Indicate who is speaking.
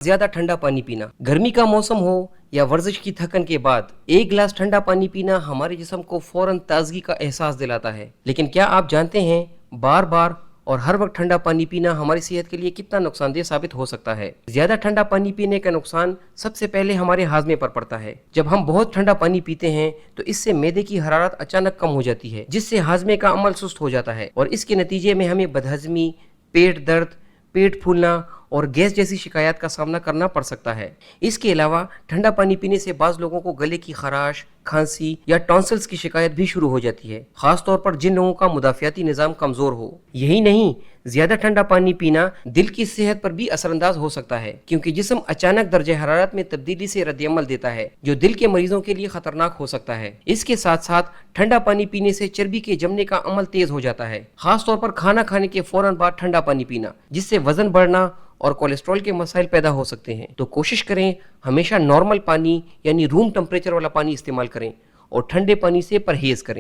Speaker 1: ज्यादा ठंडा पानी पीना, गर्मी का मौसम हो या वर्जिश की थकन के बाद एक गिलास ठंडा पानी पीना हमारे जिस्म को फौरन ताजगी का एहसास दिलाता है। लेकिन क्या आप जानते हैं बार बार और हर वक्त ठंडा पानी पीना हमारी सेहत के लिए कितना नुकसानदेह साबित हो सकता है। ज्यादा ठंडा पानी पीने का नुकसान सबसे पहले हमारे हाजमे पर पड़ता है। जब हम बहुत ठंडा पानी पीते हैं तो इससे मैदे की हरारत अचानक कम हो जाती है, जिससे हाजमे का अमल सुस्त हो जाता है और इसके नतीजे में हमें बदहजमी, पेट दर्द, पेट फूलना और गैस जैसी शिकायत का सामना करना पड़ सकता है। इसके अलावा ठंडा पानी पीने से बाज लोगों को गले की खराश, खांसी या टॉन्सिल्स की शिकायत भी शुरू हो जाती है, खास तौर पर जिन लोगों का मुदाफियाती निजाम कमजोर हो। यही नहीं, ज्यादा ठंडा पानी पीना दिल की सेहत पर भी असरअंदाज हो सकता है, क्योंकि जिस्म अचानक दर्जे हरारत में तब्दीली से रद्दअमल देता है, जो दिल के मरीजों के लिए खतरनाक हो सकता है। इसके साथ साथ ठंडा पानी पीने से चर्बी के जमने का अमल तेज हो जाता है, खास तौर पर खाना खाने के फौरन बाद ठंडा पानी पीना, जिससे वजन बढ़ना और कोलेस्ट्रॉल के मसाइल पैदा हो सकते हैं। तो कोशिश करें हमेशा नॉर्मल पानी यानी रूम टेम्परेचर वाला पानी इस्तेमाल करें और ठंडे पानी से परहेज करें।